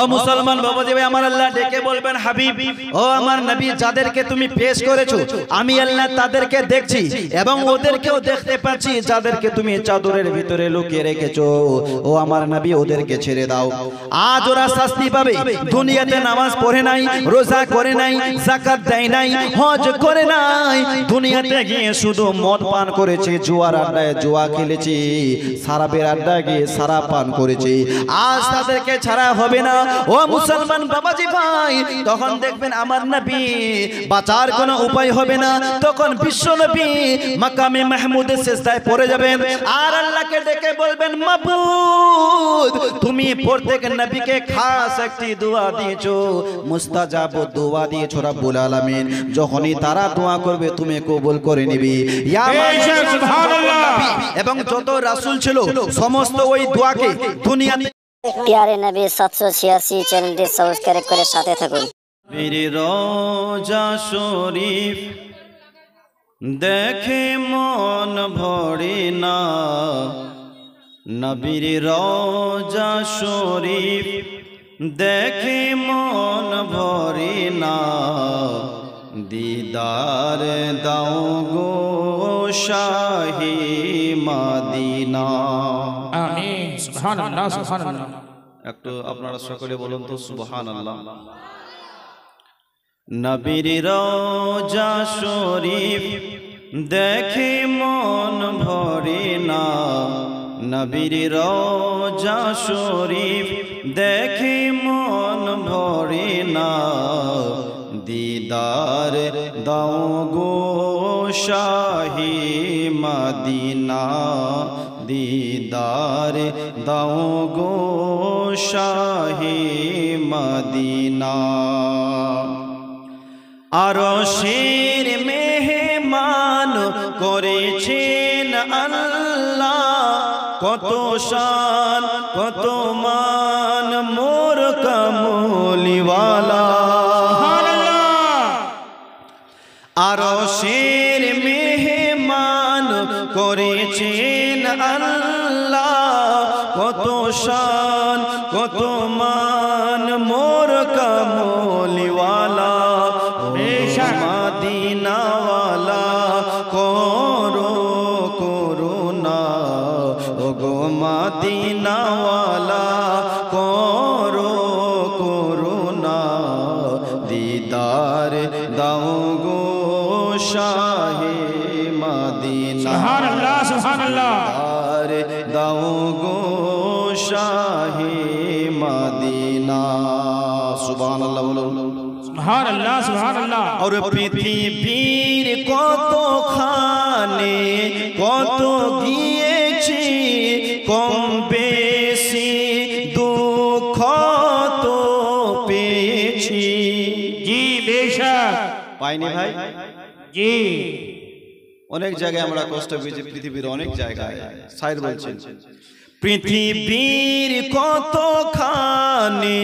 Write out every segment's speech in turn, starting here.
ও মুসলমান বাবাজি ভাই, আমার আল্লাহ ডেকে বলবেন, হাবিব ও আমার নবী, যাদেরকে তুমি পেশ করেছো আমি আল্লাহ তাদেরকে দেখছি এবং ওদেরকেও দেখতে পাচ্ছি যাদেরকে তুমি চাদরের ভিতরে লুকিয়ে রেখেছো। ও আমার নবী, ওদেরকে ছেড়ে দাও। আজ ওরা শাস্তি পাবে। দুনিয়াতে নামাজ পড়ে নাই, রোজা করে নাই, যাকাত দেয় নাই, হজ করে নাই, দুনিয়াতে গিয়ে শুধু মদ পান করেছে, জুয়ার আড্ডায় জুয়া খেলেছে, সারাবের আড্ডায় গিয়ে সারা পান করেছে। আজ তাদেরকে ছাড়া হবে না। ও মুসলমান বাবাজি ভাই, তখন দেখবেন আমার নবী বাঁচার কোনো উপায় হবে না। তখন বিশ্ব নবী মাকামে মাহমুদের সিজদায় পড়ে যাবেন আর আল্লাহকে ডেকে বলবেন, মাবুদ তুমি প্রত্যেক নবীকে খাস একটি দোয়া দিয়েছো, মুস্তাজাব দোয়া দিয়েছো রব্বুল আলামিন। যখনই তারা দোয়া করবে তুমি কবুল করে নিবি। ইয়া সুবহানাল্লাহ। এবং যত রাসূল ছিল সমস্ত ওই দোয়াকে দুনিয়াতে प्यारे नबी 786 চ্যানেলটি সাবস্ক্রাইব করে সাথে থাকুন। মেরে রোজা শরীফ দেখে মন ভরে না, নবীর রোজা শরীফ দেখে মন ভরে না, দিদার দাও গো শাহি মদিনা। আমিন। সুবহানাল্লাহ, সুবহানাল্লাহ। একটু আপনারা সকলে বলুন তো সুবহানাল্লাহ। নবীর রোজা শরীফ দেখে মন ভরে না, নবীর রোজা শরীফ দেখে মন ভরে না, দিদার দাও গো শাহি মদিনা, দিদার দাও গো শাহি মদিনা। আরশের মেহমান করেছেন আল্লাহ, কত শান কত মান মোর কামলিওয়ালা। আরশের মেহমান করেছেন আল্লাহ, কত শান কত মান মোর কামলিওয়ালা। মদিনাওয়ালা করো করুণা, ও গো মদিনাওয়ালা করো করুণা, দিদার দাও গো শাহে মদিনা। সুবহানাল্লাহ, সুবহানাল্লাহ। দিদার দাও গো শাহে মদিনা। সুবহানাল্লাহ বলুন। সুবহানাল্লাহ, সুবহানাল্লাহ। और পৃথিবীর কত খানে কত গিয়েছি, কম বেশি দুঃখ তো পেয়েছি। জি বেশক পাইনি ভাই? জি। অনেক জায়গায় আমরা কষ্ট পেয়েছি, পৃথিবীর অনেক জায়গায়। শায়ের বলছেন, পৃথিবীর কত খানে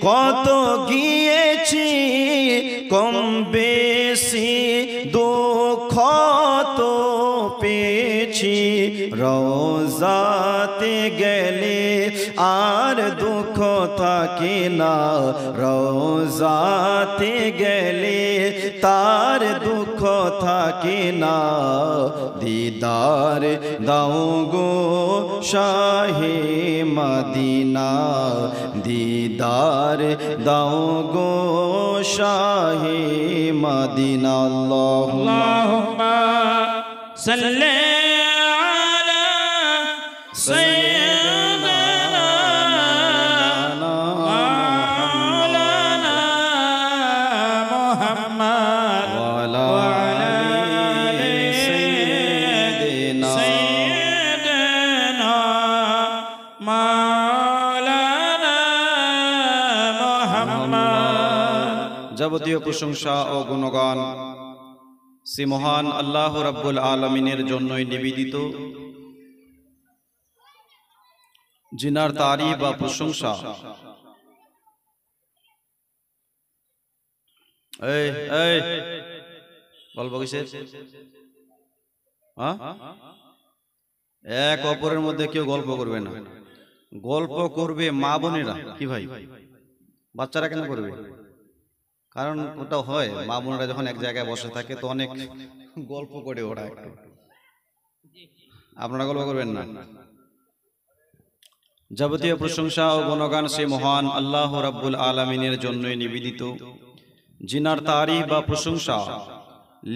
কত গিয়েছি, কম বেশি দুঃখ তো পেয়েছি। রোজাতে গেলে আর দুঃখ থাকে না, রোজাতে গেলে তার দুঃখ থাকে না, দিদার দাও গো শাহে মদিনা, দিদার দাও গো শাহে মদিনা। আল্লাহুম্মা সাল্লি আলা সাইয়্যিদিনা মাওলানা মুহাম্মদ ওয়া আলা আলি সাইয়্যিদিনা মাওলানা মুহাম্মদ। যাবতীয় প্রশংসা ও গুণগান সে মহান আল্লাহ রাব্বুল আলামিনের জন্যই নিবেদিত, जिनार तारीफ व प्रशंसा গল্প কিসের এক অপরের মধ্যে কেউ গল্প করবে না, গল্প করবে মা বোনেরা। কি ভাই বাচ্চারা কেন করবে? কারণ ওটা হয়, মা বোনেরা যখন এক জায়গায় বসে থাকে তো অনেক গল্প করে ওরা একটু। আপনারা গল্প করবেন না। যাবতীয় প্রশংসা ও গুণগান সে মহান আল্লাহ রাব্বুল আলামিনের জন্যই নিবেদিত, জিনার তারিফ বা প্রশংসা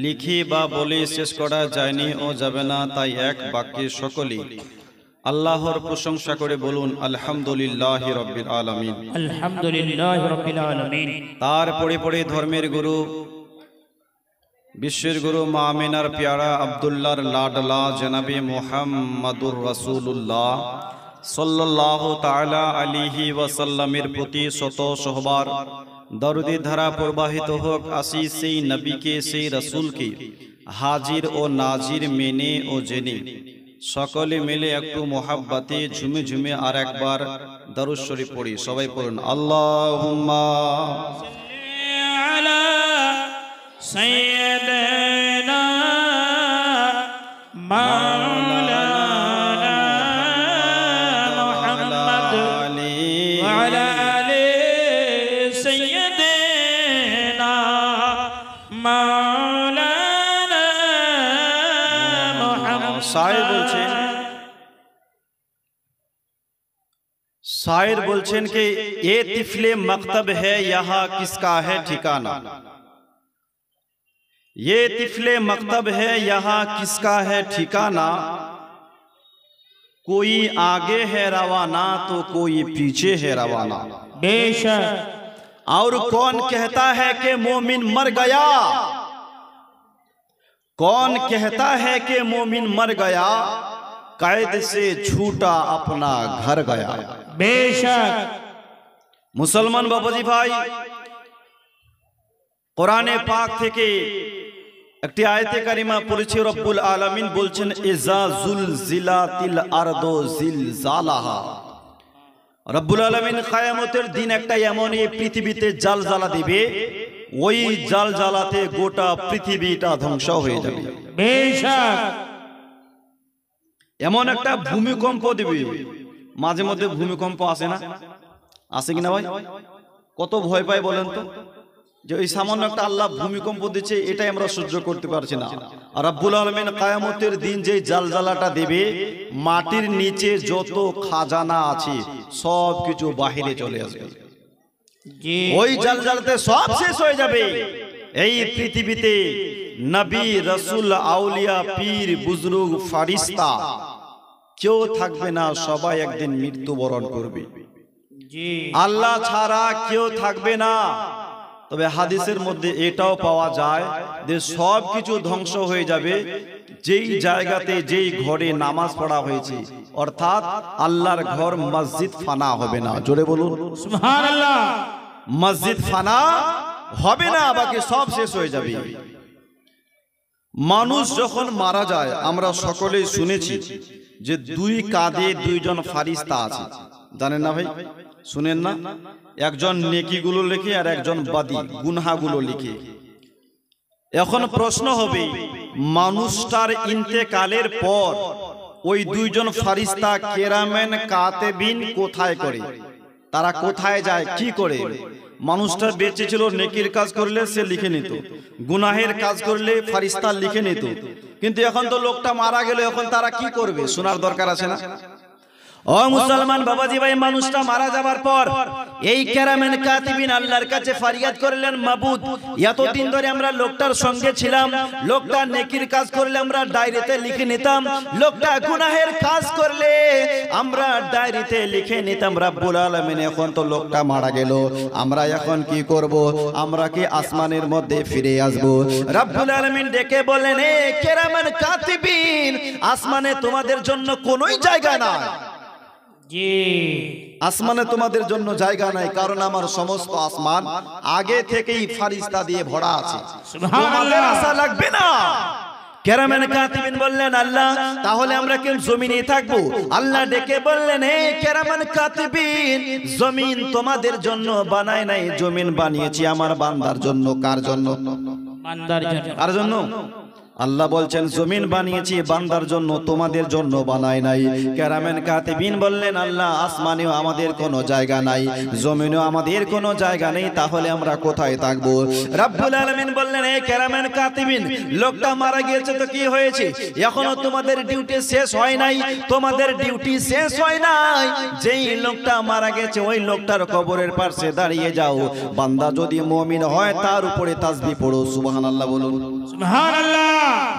লিখে বা বলে শেষ করা যায়নি ও যাবে না। তাই এক বাক্যে সকলে আল্লাহর প্রশংসা করে বলুন আলহামদুলিল্লাহি রাব্বিল আলামিন। আলহামদুলিল্লাহ রাব্বিল আলামিন। তারপরে পরে ধর্মের গুরু, বিশ্বের গুরু মা আমিনার পেয়ারা আব্দুল্লাহর লাডলা জনাবে মুহাম্মাদুর রাসূলুল্লাহ সাল্লাল্লাহু তাআলা আলাইহি ওয়াসাল্লামের প্রতি শত শতবার দরুদের ধারা প্রবাহিত হোক। আসি সেই নবীকে, সেই রাসূলকে হাজির ও নাজির মেনে ও জেনে সকলে মিলে একটু মোহাব্বতে ঝুমে ঝুমে আর একবার দরুদ শরীফ পড়ি। সবাই পড়ুন আল্লাহুম্মা আলা সাইয়্যিদিনা মাওলানা মুহাম্মদ ওয়া আলা আলি সাইয়্যিদিনা মাওলানা মুহাম্মদ। शायर बोलছেন कि ये तिफले मकतब है यहाँ किसका है ठिकाना, ये तिफले मकतब है यहाँ किसका है ठिकाना, कोई आगे है रवाना तो कोई पीछे है रवाना। बेशक। और कौन कहता है कि मोमिन मर गया, कौन कहता है कि मोमिन मर गया, कैद से छूटा अपना घर गया। बेशक। मुसलमान बाबाजी भाई, কোরআনে পাক থেকে একটি আয়াতে কারিমা পড়েছি। রব্বুল আলামিন বলছেন ইজা জুলজিলাতিল আরদু জিলজালাহা। রব্বুল আলামিন কিয়ামতের দিন একটা এমন এই পৃথিবীতে জালজালা দিবে, ওই জালজালাতে গোটা পৃথিবীটা ধ্বংস হয়ে যাবে। বেশক। এমন একটা ভূমিকম্প দিবে, মাঝে মধ্যে ভূমিকম্প আসে না, আসে কিনা ভাই? কত ভয় পাই বলেন তো, যে ওই সামান্য একটা আল্লাহ ভূমিকম্প দিচ্ছে, এটাই আমরা সহ্য করতে পারছি না। আর রব্বুল আলামিন কিয়ামতের দিন যে জালজালাটা দেবে, মাটির নিচে যত খাজানা আছে সব কিছু বাহিরে চলে আসবে। ওই জালজালাতে সব শেষ হয়ে যাবে। এই পৃথিবীতে নবী, রাসূল, আউলিয়া, পীর, বুজুর্গ, ফারিস্তা কেউ থাকবে না, সবাই একদিন মৃত্যুবরণ করবে। আল্লাহ ছাড়া কেউ থাকবে না। তবে হাদিসের মধ্যে এটাও পাওয়া যায় যে সব কিছু ধ্বংস হয়ে যাবে যেই জায়গাতে, যেই ঘরে নামাজ পড়া হয়েছে, অর্থাৎ আল্লাহর ঘর মসজিদ ফানা হবে না। জোরে বলুন সুবহানাল্লাহ। মসজিদ ফানা হবে না, বাকি সব শেষ হয়ে যাবে। মানুষ যখন মারা যায়, আমরা সকলেই শুনেছি যে দুই কাঁধে দুইজন ফারিস্তা আছে, জানেন না ভাই? শুনেন না? একজন নেকিগুলো লিখে আর একজন বাদী গুনাহগুলো লিখে। এখন প্রশ্ন হবে, মানুষটার ইন্তেকালের পর ওই দুইজন ফারিস্তা কেরামেন কাতেবিন কোথায় করে? তারা কোথায় যায়, কি করে? মানুষটা বেঁচে ছিল, নেকির কাজ করলে সে লিখে নিত, গুনাহের কাজ করলে ফারিস্তা লিখে নিত। কিন্তু এখন তো লোকটা মারা গেল, এখন তারা কি করবে? শোনার দরকার আছে না? ও মুসলমান বাবাজি ভাই, মানুষটা মারা যাবার পর এই কেরামেন কাতিবিন আল্লাহর কাছে ফরিয়াদ করলেন, মাবুদ, এতদিন ধরে আমরা লোকটার সঙ্গে ছিলাম, লোকটা নেকির কাজ করলে আমরা ডায়েরিতে লিখে নিতাম, লোকটা গুনাহের কাজ করলে আমরা ডায়েরিতে লিখে নিতাম। রব্বুল আলামিন, এখন তো লোকটা মারা গেল, আমরা এখন কি করব? আমরা কি আসমানের মধ্যে ফিরে আসব? রব্বুল আলামিন ডেকে বললেন, এ কেরামেন কাতিবিন, আসমানে তোমাদের জন্য কোনোই জায়গা নাই। আসমানে তোমাদের জন্য জায়গা নাই, কারণ আমার সমস্ত আসমান আগে থেকেই ফারিস্তা দিয়ে ভরা আছে, তোমাদের আশা লাগবে না। কেরামেন কাতিবিন বললেন, আল্লাহ, তাহলে আমরা কেন জমিনে থাকবো? আল্লাহ ডেকে বললেন, হে কেরামেন কাতিবিন, জমিন তোমাদের জন্য বানায় নাই, জমিন বানিয়েছি আমার বান্দার জন্য। কার জন্য? বান্দার জন্য। কার জন্য? আল্লাহ বলছেন জমিন বানিয়েছি বান্দার জন্য, তোমাদের জন্য বানাই নাই। কেরামেন কাতিবিন বললেন আল্লাহ আসমানেও আমাদের কোনো জায়গা নাই, জমিনেও আমাদের কোনো জায়গা নেই, তাহলে আমরা কোথায় থাকবো? রব্বুল আলামিন বললেন এই কেরামেন কাতিবিন, লোকটা মারা গিয়েছে তো কি হয়েছে, এখনো তোমাদের ডিউটি শেষ হয় নাই, তোমাদের ডিউটি শেষ হয় নাই। যেই লোকটা মারা গেছে ওই লোকটার কবরের পাশে দাঁড়িয়ে যাও, বান্দা যদি মুমিন হয় তার উপরে তাসবিহ পড়ো, সুবহানাল্লাহ বলুন। সুবহানাল্লাহ।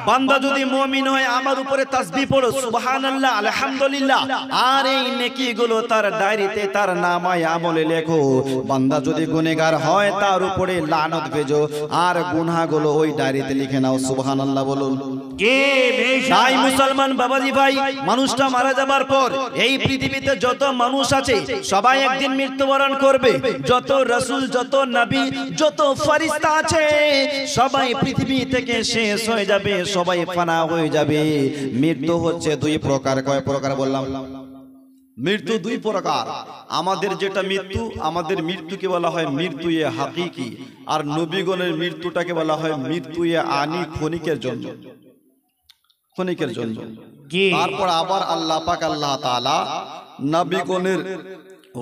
বান্দা যদি মুমিন হয় আমার উপরে তাসবিহ পড়ো, সুবহানাল্লাহ, আলহামদুলিল্লাহ। আর এই নেকিগুলো তার ডায়েরিতে তার নামায় আমলে লেখো। বান্দা যদি গুনাহগার হয় তার উপরে লানত ভেজো, আর গুনাহগুলো ওই ডায়েরিতে লিখে নাও, সুবহানাল্লাহ বলুন। জি বেশক। তাই মুসলমান বাবাজি ভাই, মানুষটা মারা যাবার পর এই পৃথিবীতে যত মানুষ আছে সবাই একদিন মৃত্যুবরণ করবে। যত রাসূল, যত নবী, যত ফেরেশতা আছে সবাই পৃথিবী থেকে শেষ হয়ে যাবে, সবাই ফানা হয়ে যাবে। মৃত্যু হচ্ছে দুই প্রকার। কয় প্রকার বললাম? মৃত্যু দুই প্রকার। আমাদের যেটা মৃত্যু, আমাদের মৃত্যুকে বলা হয় মৃত্যু এ হাকিকি, আর নবীগণের মৃত্যুটাকে বলা হয় মৃত্যু এ আনি, ক্ষণিকের জন্য, ক্ষণিকের জন্য। জি। তারপর আবার আল্লাহ পাক আল্লাহ তাআলা নবীগণের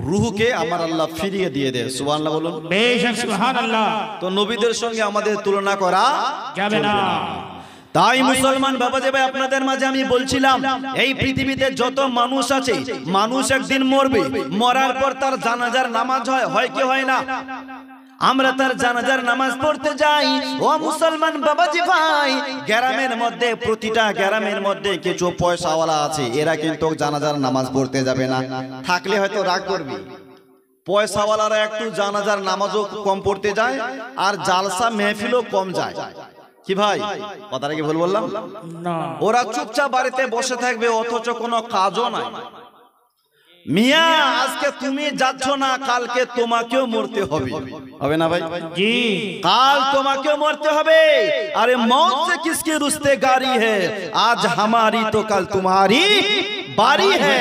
রূহকে আমার আল্লাহ ফিরিয়ে দিয়ে দেয়, সুবহানাল্লাহ বলুন। বেশক সুবহানাল্লাহ। তো নবীদের সঙ্গে আমাদের তুলনা করা যাবে না। তাই মুসলমান বাবাজি ভাই, আপনাদের মাঝে আমি বলছিলাম এই পৃথিবীতে যত মানুষ আছে মানুষ একদিন মরবে, মরার পর তার জানাজার নামাজ হয় কি হয় না? আমরা তার জানাজার নামাজ পড়তে যাই। ও মুসলমান বাবাজি ভাই, গ্রামের মধ্যে, প্রতিটা গ্রামের মধ্যে কিছু পয়সাওয়ালা আছে, এরা কিন্তু জানাজার নামাজ পড়তে যাবে না। থাকলে হয়তো রাগ করবে। পয়সাওয়ালারা একটু জানাজার নামাজও কম পড়তে যায়, আর জালসা মেহফিলও কম যায়। কি ভাই, কথাটা কি ভুল বললাম? না। ওরা চুপচাপ বাড়িতে বসে থাকবে, অথচ কোনো কাজও নাই। মিয়া আজকে তুমি যাচ্ছ না, কালকে তোমাকেও মরতে হবে, হবে না ভাই? জি। কাল তোমাকেও মরতে হবে। আরে मौत से किसकी रुस्ते गारी है, आज हमारी तो कल तुम्हारी बारी है।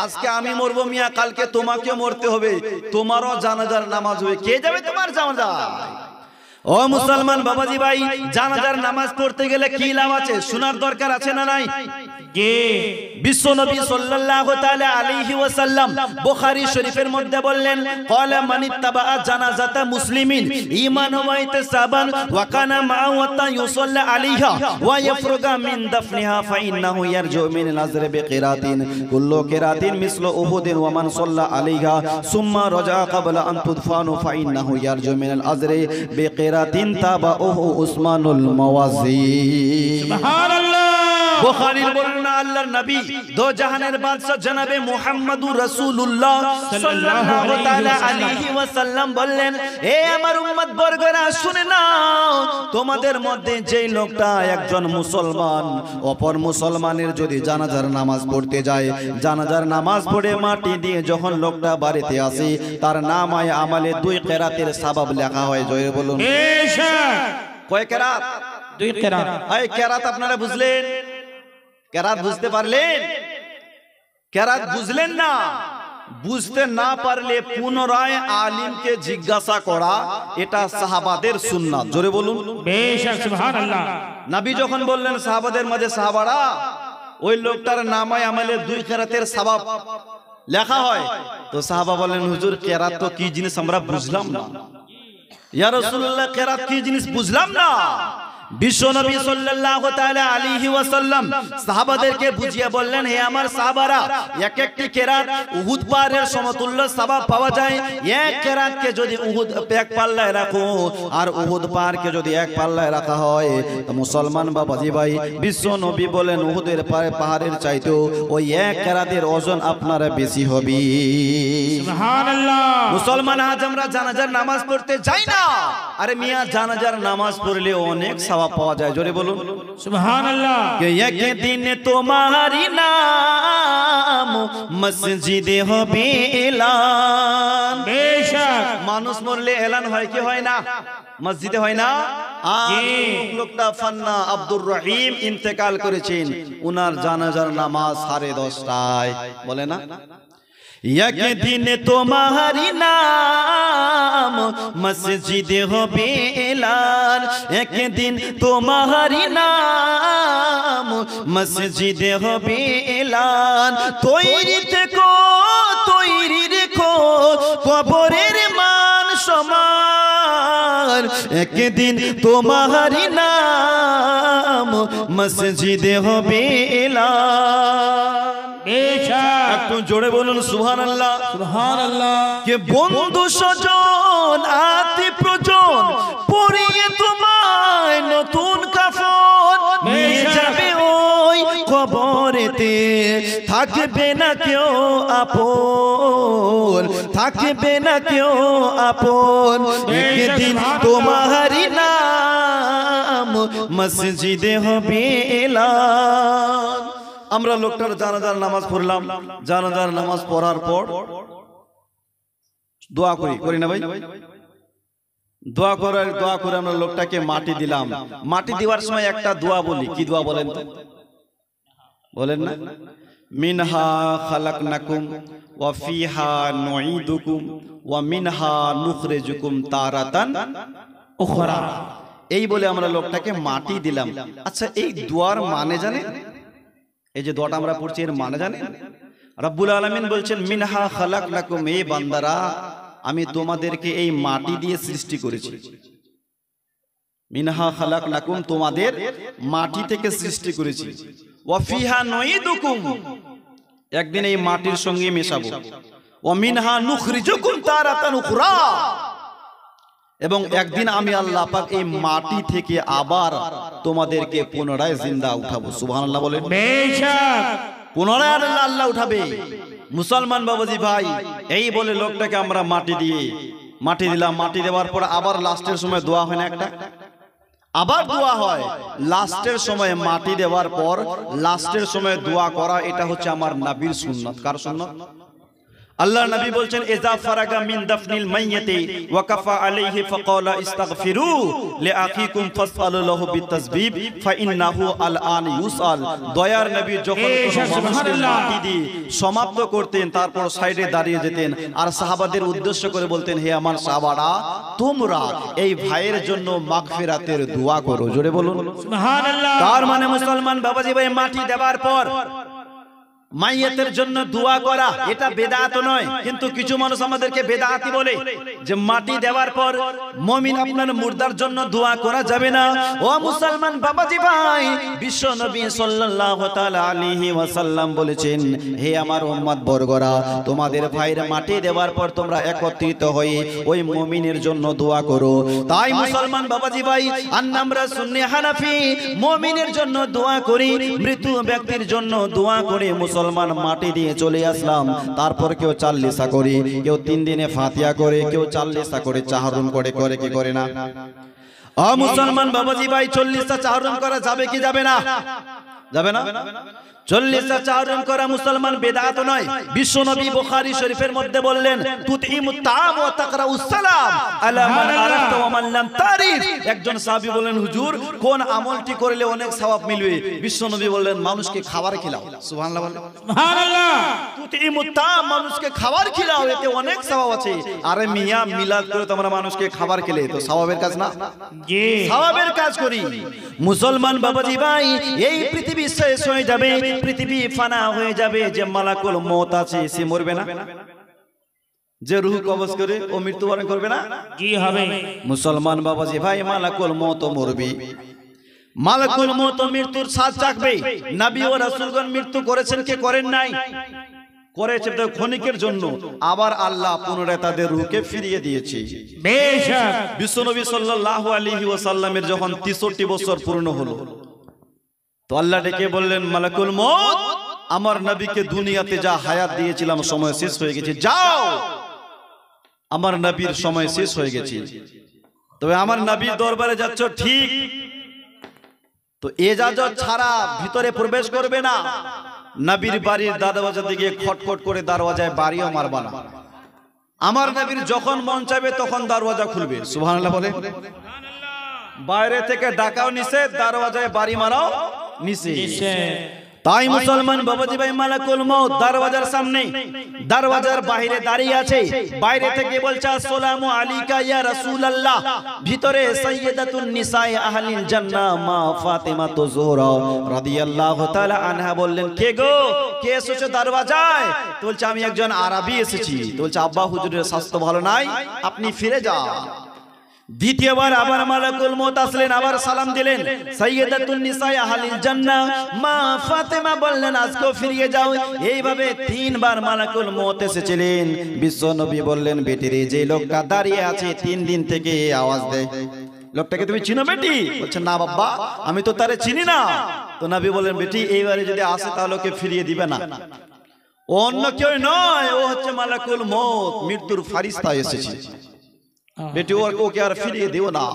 আজকে আমি মরবো মিয়া, কালকে তোমাকেও মরতে হবে, তোমারও জানাজার নামাজ হবে। কে যাবে তোমার জানাজা? ও মুসলমান বাবাজি ভাই, জানাজার নামাজ পড়তে গেলে কি লাভ আছে, শোনার দরকার আছে না নাই? জি। বিশ্ব নবী সাল্লাল্লাহু তাআলা আলাইহি ওয়াসাল্লাম বুখারী শরীফের মধ্যে বললেন, ক্বালা মানিত্তাবা জানাজাতা মুসলিমিন ঈমানান ওয়া ইহতিসাবান ওয়া কানা মা'আহু ওয়া ইউসাল্লি আলাইহা ওয়া ইয়াফরুগা মিন দাফনিহা ফাইন্নাহু ইয়ারজু মিন আল-আজরি বিকিরাতিন কুল্লু কিরাতিন মিসলু উহুদিন ওয়া মান সাল্লা আলাইহা সুম্মা রাজা ক্বাবলা আন তুদফানু ফাইন্নাহু ইয়ারজু মিন আল-আজরি বিকিরাতিন তাবাউহু উসমানুল মাওয়াজি। সুবহানাল্লাহ। বুখারীর বর্ণনা, আল্লাহর নবী দো জাহানের বাদশা জনাবে মুহাম্মদুর রাসূলুল্লাহ সাল্লাল্লাহু তাআলা আলাইহি ওয়াসাল্লাম বললেন, এ আমার উম্মত বর্গরা শুনে নাও, তোমাদের মধ্যে যেই লোকটা একজন মুসলমান অপর মুসলমানের যদি জানাজার নামাজ পড়তে যায়, জানাজার নামাজ পড়ে মাটি দিয়ে যখন লোকটা বাড়িতে আসে, তার নামায় আমলে 2 কেরাতের সওয়াব লেখা হয়। জয় বলুন। বেশক। কয় কেরাত? 2 কেরাত। এই কেরাত আপনারা বুঝলেন? কেরাত বুঝতে পারলেন? কেরাত বুঝলেন না? বুঝতে না পারলে পুনরায় আলিমকে জিজ্ঞাসা করা, এটা সাহাবাদের সুন্নাত। জোরে বলুন। বেশক সুবহানাল্লাহ। নবী যখন বললেন সাহাবাদের মাঝে, সাহাবারা ওই লোকটার নামায় আমলে 2 কেরাতের সওয়াব লেখা হয়, তো সাহাবা বলেন, হুজুর কেরাত তো কি জিনিস আমরা বুঝলাম না। ইয়া রাসূলুল্লাহ, কেরাত কি জিনিস বুঝলাম না। বিশ্ব নবী সাল্লাল্লাহু তাআলা আলাইহি ওয়াসাল্লাম সাহাবাদেরকে বুঝিয়ে বললেন, হে আমার সাহাবারা, এক একটি কেরাত উহুদ পাহাড়ের সমতুল্য সওয়াব পাওয়া যায়। এক কেরাতকে যদি উহুদ এক পাল্লায় রাখো আর উহুদ পাহাড়কে যদি এক পাল্লায় রাখা হয়, তো মুসলমান বাবাজি ভাই, বিশ্ব নবী বলেন উহুদের পাহাড়ের চাইতেও ওই এক কেরাতের ওজন আপনার বেশি হবে। সুবহানাল্লাহ। মুসলমান আজ আমরা জানাজার নামাজ পড়তে যাই না। আরে মিয়া, জানাজার নামাজ পড়লে অনেক সওয়াব পাওয়া যায়। জোরে বলুন সুবহানাল্লাহ। कि एक दिन तुम्हारी नाम मस्जिदे হবে এলান। বেশক। মানুষ মরলে এলান হয় কি হয় না? মসজিদে হয় না? আর লোকটা ফান্না আব্দুর রহিম ইন্তেকাল করেছেন, উনার জানাজার নামাজ 10:30টায়, বলে না? एक दिन तुम्हारी नाम মসজিদে হবে এলান একদিন তোমারি নাম মসজিদে হবে এলান তৈরি থেকো তৈরি রেখো কবরের মান সমান একদিন তোমারি নাম মসজিদে হবে এলান बेशक একটু জোরে বলুন সুবহানাল্লাহ सुभान अल्लाह কে বন্ধু স্বজন আত্মীয় প্রজন পরিয়ে তোমায় নতুন কাফন নিয়ে যাবে ওই কবরেতে থাকবে না কেউ আপন থাকবে না কেউ আপন একদিন তোমারি নাম মসজিদে হবে এলান আমরা লোকটার জানাজার নামাজ পড়লাম জানাজার নামাজ পড়ার পর দোয়া করি না ভাই দোয়া করে আমরা লোকটাকে মাটি দিলাম মাটি দেওয়ার সময় একটা দোয়া বলি কি দোয়া বলেন তো বলেন না মিনহা খালাকনাকুম ওয়া ফিহা নুঈদুকুম ওয়া মিনহা নুখরিজুকুম তারাতান उखरा এই বলে আমরা লোকটাকে মাটি দিলাম আচ্ছা এই দোয়ার মানে জানেন এই যে দোয়াটা আমরা পড়ছি এর মানে জানেন রব্বুল আলামিন বলছেন মিনহা খালাকনাকুম এ বান্দারা আমি তোমাদেরকে এই মাটি দিয়ে সৃষ্টি করেছি মিনহা খালাকনাকুম তোমাদের মাটি থেকে সৃষ্টি করেছি ওয়া ফিহা নুঈদুকুম একদিন এই মাটির সঙ্গে মেশাবো ওয়া মিনহা নুখরিজুকুম তারাতান উখরা এবং একদিন আমি আল্লাহ পাক এই মাটি থেকে আবার তোমাদেরকে পুনরায় জিন্দা উঠাবো সুবহানাল্লাহ বলেন बेशक পুনরায় আল্লাহ উঠাবে মুসলমান বাবাজি ভাই এই বলে লোকটাকে আমরা মাটি দিলাম মাটি দেওয়ার পর আবার লাস্টের সময় দোয়া হয় না একটা আবার দোয়া হয় লাস্টের সময় মাটি দেওয়ার পর লাস্টের সময় দোয়া করা এটা হচ্ছে আমার নবীর সুন্নাত কার সুন্নাত আল্লাহর নবী বলছেন ইজা ফারাগা মিন দাফনিল মাইয়িতি ওয়া কাফা আলাইহি ফাকালা ইস্তাগফিরু লিআখিকুম ফাসআলু লাহু বিতাসবিব ফাইন্নাহু আলআন ইউসাল দয়ার নবী যখন মানুষকে মাটি দিয়ে সমাপ্ত করতেন তারপর সাইডে দাঁড়িয়ে যেতেন আর সাহাবাদের উদ্দেশ্য করে বলতেন হে আমার সাহাবারা তোমরা এই ভাইয়ের জন্য মাগফিরাতের দোয়া করো জোরে বলুন सुभान अल्लाह তার মানে মুসলমান বাবাজি ভাই মাটি দেওয়ার পর মাইয়াতের জন্য দোয়া করা এটা বেদাত নয় কিন্তু কিছু মানুষ আমাদেরকে বেদাতি বলে যে মাটি দেওয়ার পর মুমিন আপনার মুর্দার জন্য দোয়া করা যাবে না ও মুসলমান বাবাজি ভাই বিশ্ব নবী সাল্লাল্লাহু তাআলা আলাইহি ওয়াসাল্লাম বলেছেন হে আমার উম্মত বর্গরা তোমাদের ভাইয়ের মাটি দেওয়ার পর তোমরা একত্রিত হয়ে ওই মুমিনের জন্য দোয়া করো তাই মুসলমান বাবাজি ভাই আমরা সুন্নি হানাফি মুমিনের জন্য দোয়া করি মৃত ব্যক্তির জন্য দোয়া করে মুসলমান মাটি দিয়ে চলে আসলাম তারপর কেউ ৪০ করে কেউ ৩ দিনে ফাতিহা করে কেউ ৪০ করে চাহরুম করে কি করে না ও মুসলমান বাবাজি ভাই ৪০টা চাহরুম করা যাবে কি যাবে না যাবে না ৪০টা চাহরুম করা মুসলমান বেদাত নয় বিশ্বনবী বুখারী শরীফের মধ্যে বললেন তুতিমুত তাআম ওয়া তাকরাউস সালাম আলা মান আরাফতা ওয়া মান লাম তারিফ একজন সাহাবী বলেন হুজুর কোন আমলটি করলে অনেক সওয়াব মিলবে বিশ্বনবী বললেন মানুষকে খাবার খিলাও সুবহানাল্লাহ বলেন सुभान अल्लाह তুতিমুত তাআম মানুষকে খাবার খিলাও এতে অনেক সওয়াব আছে আরে মিয়া মিলাদ করে তোমরা মানুষকে খাবার খেলে তো সওয়াবের কাজ না जी সওয়াবের কাজ করি মুসলমান বাবাজি ভাই এই পৃথিবী শেষ হয়ে যাবে পৃথিবী ফানা হয়ে যাবে যে মালাকুল মউত আছে সে মরবে না যে রূহ কবজ করে ও মৃত্যুবরণ করবে না जी हमें মুসলমান বাবাজি ভাই মালাকুল মউত মরবে মালাকুল মউত মৃত্যুর সাথ চাকবে নবী ও রাসূলগণ মৃত্যু করেছেন কে করেন নাই করেছে তো ক্ষণিকের জন্য আবার আল্লাহ পুনরায় তাদের রূহকে ফিরিয়ে দিয়েছে बेशक বিশ্বনবী সাল্লাল্লাহু আলাইহি ওয়াসাল্লামের যখন ৬৩ বছর পূর্ণ হলো তো আল্লাহ ডেকে বললেন মালাকুল মউত আমার নবীকে দুনিয়াতে যা হায়াত দিয়েছিলাম সময় শেষ হয়ে গেছে যাও আমার নবীর সময় শেষ হয়ে গেছে তবে আমার নবীর দরবারে যাচ্ছ ঠিক তো এজাজত ছাড়া ভিতরে প্রবেশ করবে না নবীর বাড়ির দরওয়াজা দিকে খটখট করে দরওয়াজায় বাড়িও মারবা না আমার নবীর যখন মন চাইবে তখন দরওয়াজা খুলবে সুবহানাল্লাহ বলে বাইরে থেকে ডাকাও নিষেধ দরওয়াজায় বাড়ি মারাও নিষেধ তাই মুসলমান বাবাজি ভাই মালাকুল মউত দরওয়াজার সামনে দরওয়াজার বাইরে দাঁড়িয়ে আছে বাইরে থেকে বলছে আসসালামু আলাইকা ইয়া রাসূলুল্লাহ ভিতরে সাইয়্যিদাতুন নিসায়ে আহলিল জান্নাহ মা ফাতিমা তুজুরা রাদিয়াল্লাহু তাআলা আনহা বললেন কে গো কে এসেছো দরওয়াজায় তো বলছে আমি একজন আরবি এসেছি তো বলছে আব্বা হুজুরের স্বাস্থ্য ভালো নাই আপনি ফিরে যান দ্বিতীয়বার আবার মালাকুল মউত আসলেন আবার সালাম দিলেন সাইয়্যিদাতুন নিসায়ে আহলিল জান্নাহ মা ফাতেমা বললেন আজকেও ফিরে যাও এইভাবে তিনবার মালাকুল মউত এসেছিলেন বিশ্ব নবী বললেন বেটিরে যে লোকটা দাঁড়িয়ে আছে 3 দিন থেকে আওয়াজ দেয় লোকটাকে তুমি চিনো বেটি বলছে না বাবা আমি তো তারে চিনি না তো নবী বললেন বেটি এইবারে যদি আসে তাহলে ওকে ফিরিয়ে দিবে না অন্য কেউ নয় ও হচ্ছে মালাকুল মউত মৃত্যুর ফেরেশতা এসেছে বেটি ওকে আর ফিরিয়ে দিও না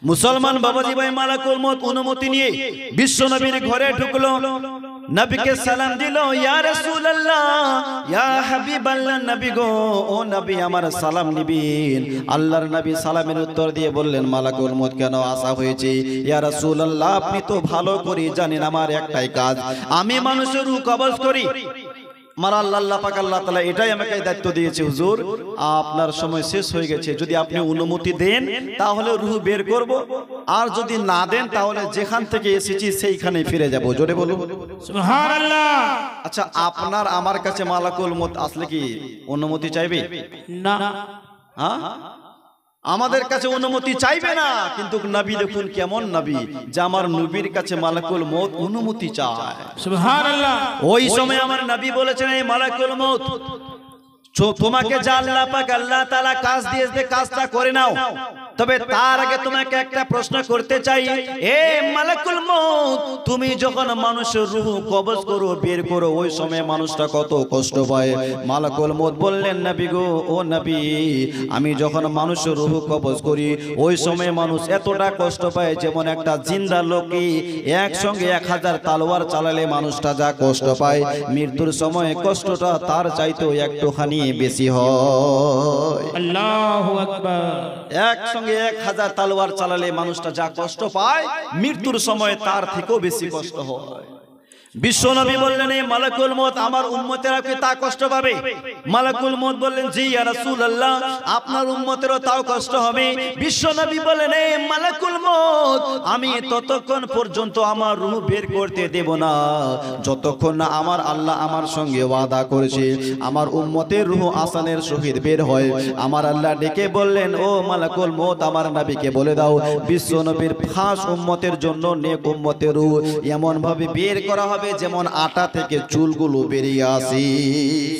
মুসলমান বাবাজি ভাই মালাকুল মউত অনুমতি নিয়ে বিশ্ব নবীর ঘরে ঢুকলো নবীকে সালাম দিল ইয়া রাসূলুল্লাহ ইয়া হাবিবাল্লাহ নবী গো ও নবী আমার সালাম নিবেন আল্লাহর নবী সালামের উত্তর দিয়ে বললেন মালাকুল মউত কেন আসা হয়েছে ইয়া রাসূলুল্লাহ আপনি তো ভালো করে জানেন আমার একটাই কাজ আমি মানুষের রূহ কবজ করি মারা আল্লাহ পাক আল্লাহ তাআলা এটাই আমাকে দায়িত্ব দিয়েছে হুজুর আপনার সময় শেষ হয়ে গেছে যদি আপনি অনুমতি দেন তাহলে রূহ বের করব আর যদি না দেন তাহলে যেখান থেকে এসেছি সেইখানে ফিরে যাব জোরে বলুন সুবহানাল্লাহ। আচ্ছা আপনার আমার কাছে মালাকুল মউত আসলে কি অনুমতি চাইবে না হ্যাঁ আমাদের কাছে অনুমতি চাইবে না কিন্তু নবী দেখুন কেমন নবী যে আমার নবীর কাছে মালাকুল মউত অনুমতি চায় সুবহানাল্লাহ। ওই সময় আমার নবী বলেছেন এই মালাকুল মউত তোমাকে যা আল্লাহ পাক আল্লাহ তাআলা কাজ দিয়েছে কাজটা করে নাও তবে তার আগে তোমাকে একটা প্রশ্ন করতে চাই এ মালাকুল মউত তুমি যখন মানুষের রূহ কবজ করো বের করো ওই সময় মানুষটা কত কষ্ট পায় মালাকুল মউত বললেন নবী গো ও নবী আমি যখন মানুষের রূহ কবজ করি ওই সময় মানুষ এতটা কষ্ট পায় যেমন একটা জিন্দা লোকই একসঙ্গে 1000 তলোয়ার চালালে মানুষটা যা কষ্ট পায় মৃত্যুর সময় কষ্টটা তার চাইতেও একটুখানি বেশি হয় আল্লাহু আকবার। একসঙ্গে 1000 তলোয়ার চালালে মানুষটা যা কষ্ট পায় মৃত্যুর সময় তার থেকেও বেশি কষ্ট হয় বিশ্ব নবী বললেন এই মালাকুল মউত আমার উম্মতেরা কি তা কষ্ট পাবে মালাকুল মউত বললেন জি ইয়া রাসূলুল্লাহ আপনার উম্মতেরও তাও কষ্ট হবে বিশ্ব নবী বললেন এই মালাকুল মউত আমি ততক্ষণ পর্যন্ত আমার রূহ বের করতে দেব না যতক্ষণ না আমার আল্লাহ আমার সঙ্গে ওয়াদা করেছে আমার উম্মতের রূহ আসানের সহিত বের হয় আমার আল্লাহ ডেকে বললেন ও মালাকুল মউত আমার নবীকে বলে দাও বিশ্ব নবীর খাস উম্মতের জন্য নেক উম্মতের রূহ এমন ভাবে বের করা হবে যেমন আটা থেকে চুলগুলো বেরিয়ে আসে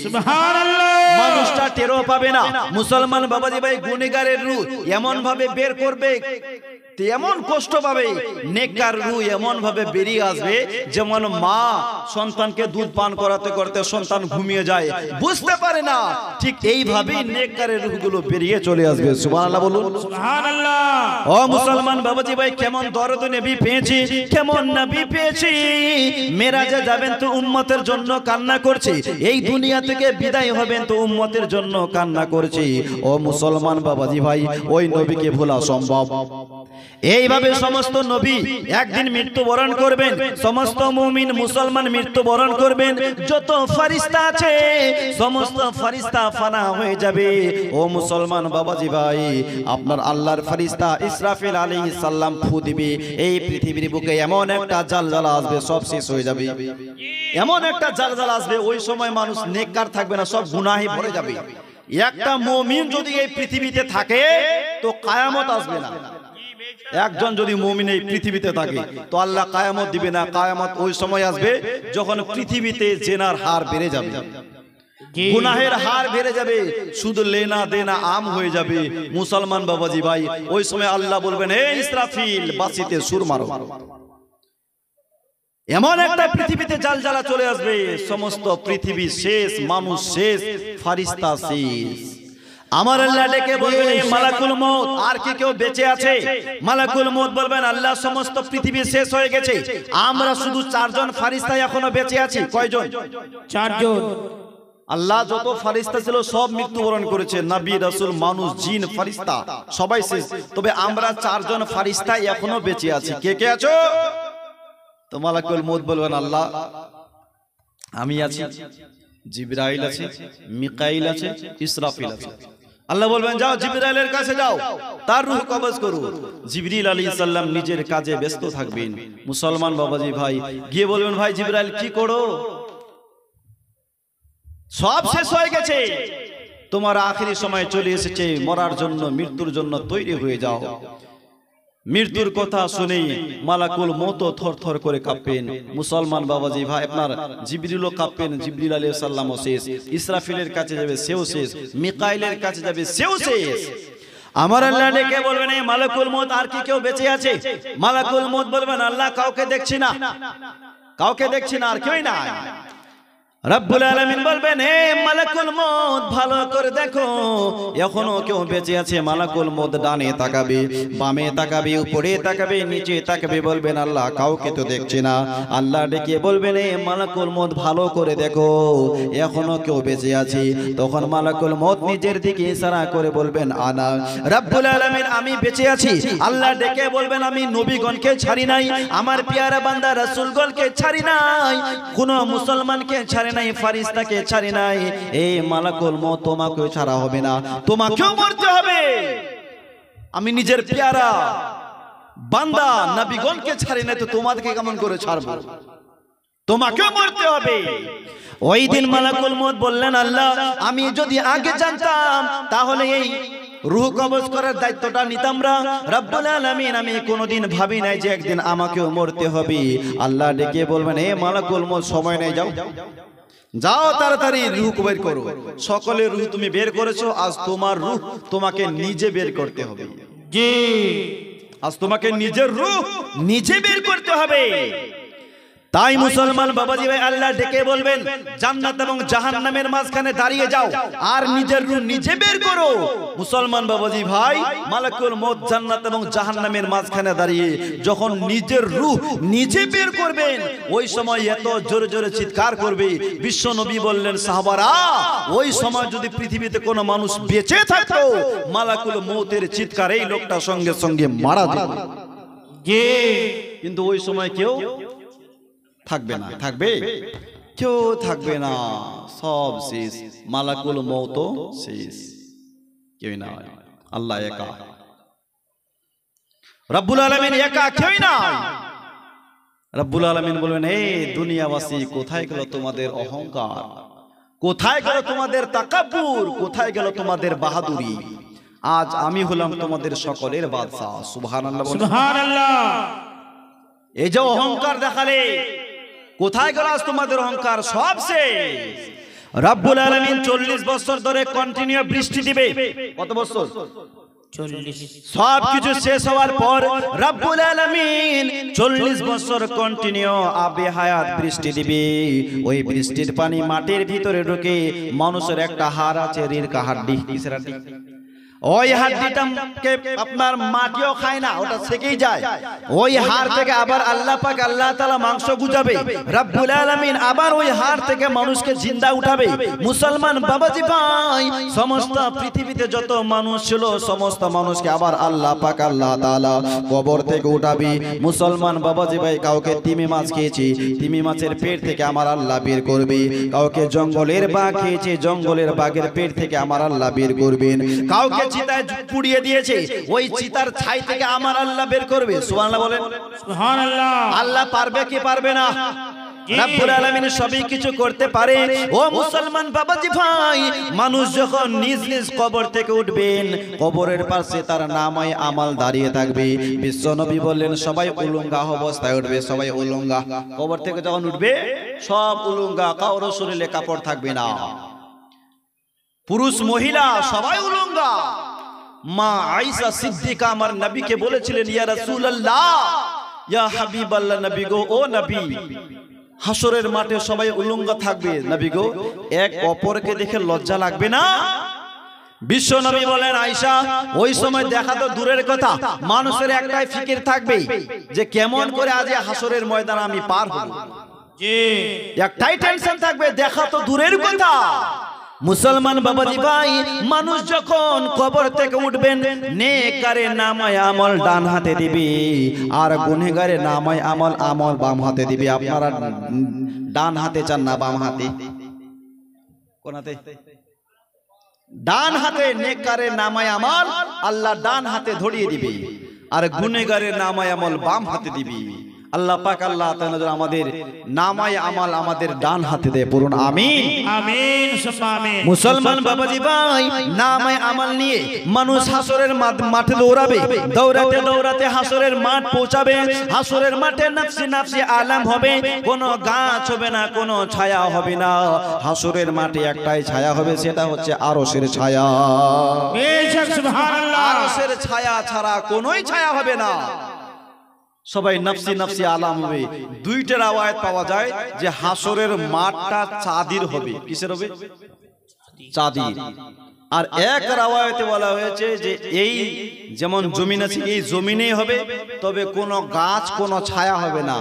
সুবহানাল্লাহ। মানুষটা টেরও পাবে না মুসলমান বাবাজি ভাই গুনাহগারের রূহ এমন ভাবে বের করবে এমন কষ্ট পাবে নেককার রূহ এমন ভাবে বেরিয়ে আসবে যেমন মা সন্তানকে দুধ পান করাতে করতে সন্তান ঘুমিয়ে যায় বুঝতে পারে না ঠিক এইভাবেই নেককারের রূহগুলো বেরিয়ে চলে আসবে সুবহানাল্লাহ বলুন সুবহানাল্লাহ। ও মুসলমান বাবাজি ভাই কেমন দরদ নবী পেয়েছি কেমন নবী পেয়েছি মেরাজে যাবেন তো উম্মতের জন্য কান্না করছে এই দুনিয়া থেকে বিদায় হবেন তো উম্মতের জন্য কান্না করছে ও মুসলমান বাবাজি ভাই ওই নবীকে ভোলা সম্ভব এইভাবে সমস্ত নবী একদিন মৃত্যুবরণ করবেন সমস্ত মুমিন মুসলমান মৃত্যুবরণ করবেন যত ফেরেশতা আছে সমস্ত ফেরেশতা ফানা হয়ে যাবে ও মুসলমান বাবাজি ভাই আপনার আল্লাহর ফেরেশতা ইসরাফিল আলাইহিস সালাম ফু দিবে এই পৃথিবীর বুকে এমন একটা জালজালা আসবে সব শেষ হয়ে যাবে এমন একটা জালজালা আসবে ওই সময় মানুষ নেককার থাকবে না সব গুনাহে ভরে যাবে একটা মুমিন যদি এই পৃথিবীতে থাকে তো কিয়ামত আসবে না একজন যদি মুমিন এই পৃথিবীতে থাকে তো আল্লাহ কিয়ামত দিবে না কিয়ামত ওই সময় আসবে যখন পৃথিবীতে জিনার হার বেড়ে যাবে গুনাহের হার বেড়ে যাবে শুধু লেনা দেনা আম হয়ে যাবে মুসলমান বাবাজি ভাই ওই সময় আল্লাহ বলবেন হে ইসরাফিল বাঁশিতে সুর মারো এমন একটা পৃথিবীতে জালজালা চলে আসবে সমস্ত পৃথিবী শেষ মানুষ শেষ ফেরেশতা শেষ আমার আল্লাহ ডেকে বলবেন এই মালাকুল মউত আর কি কেউ বেঁচে আছে মালাকুল মউত বলবেন আল্লাহ সমস্ত পৃথিবী শেষ হয়ে গেছে আমরা শুধু 4 জন ফেরেশতা এখনো বেঁচে আছি কয়জন 4 জন আল্লাহ যত ফেরেশতা ছিল সব মৃত্যুবরণ করেছে নবী রাসূল মানুষ জিন ফেরেশতা সবাই শেষ তবে আমরা 4 জন ফেরেশতা এখনো বেঁচে আছি কে কে আছো তো মালাকুল মউত বলবেন আল্লাহ আমি আছি, জিবরাইল আছে, মিকাইল আছে, ইসরাফিল আছে। আল্লাহ বলবেন যাও জিবরাইলের কাছে যাও, তার রূহ কবজ করো। জিবরিল আলাইহিস সালাম নিজের কাজে ব্যস্ত থাকবেন। মুসলমান বাবাজি ভাই গিয়ে বলবেন ভাই জিবরাইল কি করো, সব শেষ হয়ে গেছে, তোমার আখেরি সময় চলে এসেছে, মরার জন্য মৃত্যুর জন্য তৈরি হয়ে যাও। মৃত্যুর কথা শুনে মালাকুল মউত থরথর করে কাঁপেন। মুসলমান বাবাজি ভাই আপনার জিবরিলও কাঁপেন, জিবরিল আলাইহিস সালামও শেষ, ইসরাফিলের কাছে যাবে সেও শেষ, মিকাইলের কাছে যাবে সেও শেষ। আমার আল্লাহ ডেকে বলবেন এই মালাকুল মউত আর কি কেউ বেঁচে আছে? মালাকুল মউত বলবেন আল্লাহ কাউকে দেখছি না, কাউকে দেখছি না, আর কেউই নাই। রব্বুল আলামিন বলবেন হে মালাকুল মউত ভালো করে দেখো এখনো কেউ বেঁচে আছে। মালাকুল মউত ডানে তাকাবে, বামে তাকাবে, উপরে তাকাবে, নিচে তাকাবে, বলবেন আল্লাহ কাউকে তো দেখছি না। আল্লাহ ডেকে বলবেন হে মালাকুল মউত ভালো করে দেখো এখনো কেউ বেঁচে আছে। তখন মালাকুল মউত নিজের দিকে ইশারা করে বলবেন আনা। রব্বুল আলামিন আমি বেঁচে আছি। আল্লাহ ডেকে বলবেন আমি নবীগণকে ছাড়ি নাই, আমার পেয়ারা বান্দা রাসূলগণকে ছাড়ি নাই, কোন মুসলমানকে ছাড়ি নাই, ফারিস্তাকে ছাড়ি নাই। এই মালাকুল মউত তোমাকেও ছাড়া হবে না, তোমাকেও মরতে হবে। আমি নিজের পেয়ারা বান্দা নবীগণকে ছাড়ি নাই, তো তোমাদেরকে কেমন করে ছাড়বো? তোমাকেও মরতে হবে। ওই দিন মালাকুল মউত বললেন আল্লাহ আমি যদি আগে জানতাম তাহলে এই রূহ কবজ করার দায়িত্বটা নিতাম না। রব্বুল আলামিন আমি কোনোদিন ভাবি নাই যে একদিন আমাকেও মরতে হবে। আল্লাহ ডেকে বলবেন হে মালাকুল মউত সময় নেই, যাও যাও তাড়াতাড়ি রূহ বের করো। সকলের রূহ তুমি বের করেছো, আজ তোমার রূহ তোমাকে নিজে বের করতে হবে। জি আজ তোমাকে নিজের রূহ নিজে বের করতে হবে। তাই মুসলমান বাবাজি ভাই আল্লাহ ডেকে বলবেন জান্নাত এবং জাহান্নামের মাঝখানে দাঁড়িয়ে যাও আর নিজের রূহ নিজে বের করো। মুসলমান বাবাজি ভাই মালাকুল মউত জান্নাত এবং জাহান্নামের মাঝখানে দাঁড়িয়ে যখন নিজের রূহ নিজে বের করবেন ওই সময় এত জোরে জোরে চিৎকার করবে, বিশ্ব নবী বললেন সাহাবারা ওই সময় যদি পৃথিবীতে কোনো মানুষ বেঁচে থাকতো মালাকুল মউতের চিৎকার এই লোকটা সঙ্গে সঙ্গে মারা যেত। জি কিন্তু ওই সময় কেউ থাকবে না, থাকবে কেউ থাকবে না, সব শেষ, মালাকুল মউত শেষ, কেউ না, আল্লাহ একা, রব্বুল আলামিন একা, কেউ নাই। রব্বুল আলামিন বলবেন হে দুনিয়াবাসী কোথায় গেল তোমাদের অহংকার, কোথায় গেল তোমাদের তাকাব্বুর, কোথায় গেল তোমাদের বাহাদুরি? আজ আমি হলাম তোমাদের সকলের বাদশা। সুবহানাল্লাহ, সুবহানাল্লাহ। এই যে অহংকার দেখালে কোথায় গেল আজ তোমাদের অহংকার? সব শেষ। রব্বুল আলামিন 40 বছর ধরে কন্টিনিউ বৃষ্টি দিবে। কত বছর? 40। সবকিছু শেষ হওয়ার পর রব্বুল আলামিন 40 বছর কন্টিনিউ আবে হায়াত বৃষ্টি দিবে। ওই বৃষ্টির পানি মাটির ভিতরে ঢুকে মানুষের একটা হাড় আছে, রিরকা হাড্ডি, কিসের হাড্ডি? ওই হাড্ডিটাকে আপনার মাটিও খায় না, ওটা থেকেই যায়। ওই হাড় থেকে আবার আল্লাহ পাক আল্লাহ তাআলা মাংস গুজাবে। রব্বুল আলামিন আবার ওই হাড় থেকে মানুষকে জিন্দা উঠাবে। মুসলমান বাবাজি ভাই সমস্ত পৃথিবীতে যত মানুষ ছিল সমস্ত মানুষকে আবার আল্লাহ পাক আল্লাহ তাআলা কবর থেকে উঠাবে। মুসলমান বাবাজি ভাই কাউকে তিমি মাছ খেয়েছে, তিমি মাছের পেট থেকে আমার আল্লাহ বের করবে। কাউকে জঙ্গলের বাঘ খেয়েছে, জঙ্গলের বাঘের পেট থেকে আমার আল্লাহ বের করবেন। কাউকে চিতায় পুড়িয়ে দিয়েছে, ওই চিতার ছাই থেকে আমার আল্লাহ বের করবে। সুবহানাল্লাহ বলেন। সুবহানাল্লাহ। আল্লাহ পারবে কি পারবে না? রব্বুল আলামিন সবই কিছু করতে পারে। ও মুসলমান বাবাজি ভাই মানুষ যখন নিজ নিজ কবর থেকে উঠবেন কবরের পাশে তার নামায় আমাল দাঁড়িয়ে থাকবে। বিশ্ব নবী বললেন সবাই উলঙ্গা অবস্থায় উঠবে, সবাই উলঙ্গা। কবর থেকে যখন উঠবে সব উলঙ্গা, কারো শরীরে কাপড় থাকবে না, পুরুষ মহিলা সবাই উলঙ্গা। মা আয়েশা সিদ্দিকা আমার নবীকে বলেছিলেন ইয়া রাসূলুল্লাহ, ইয়া হাবিবাল্লাহ, নবী গো, ও নবী হাসরের মাঠে সবাই উলঙ্গা থাকবে, নবী গো এক অপরকে দেখে লজ্জা লাগবে না? বিশ্ব নবী বলেন আয়েশা ওই সময় দেখা তো দূরের কথা, মানুষের একটাই ফিকির থাকবে যে কেমন করে আজ হাসরের ময়দান আমি পার হব। জি একটাই টেনশন থাকবে, দেখা তো দূরের কথা, মুসলমান বাবাজি ভাই, মানুষ যখন কবর থেকে উঠবেন, নেকারে নামায় আমল ডান হাতে দিবি, আর গুনাহগারে নামায় আমল বাম হাতে দিবি। আপনারা ডান হাতে চান না বাম হাতে? কোন হাতে? ডান হাতে নেকারে নামায় আমল আল্লাহ ডান হাতে ধরিয়ে দিবি, আর গুনাহগারের নামায় আমল বাম হাতে দিবি। আল্লাহ পাক আল্লাহ তাআলা আমাদের নামায় আমল আমাদের ডান হাতে দেয়, পড়ুন আমিন। আমিন সুম্মা আমিন। মুসলমান বাবাজি ভাই, নামায় আমল নিয়ে মানুষ হাসরের মাঠে দৌড়াবে, দৌড়াতে দৌড়াতে হাসরের মাঠ পৌঁছাবে। হাসরের মাঠে নফসি নফসি আলাম হবে, কোনো গাছ হবে না, কোনো ছায়া হবে না। হাসরের মাঠে একটাই ছায়া হবে, সেটা হচ্ছে আরশের ছায়া। বেশক সুবহানাল্লাহ। আরশের ছায়া ছাড়া কোনোই ছায়া হবে না। সবাই নফসি নফসি আলাম হবে। দুইটার আওয়াজ পাওয়া যায় যে হাসরের মাঠটা চাঁদির হবে। কিসের হবে? চাঁদির। আর এক রাওয়ায়াতে বলা হয়েছে যে এই যেমন জমিন আছে, এই জমিনেই হবে, তবে কোনো গাছ কোনো ছায়া হবে না,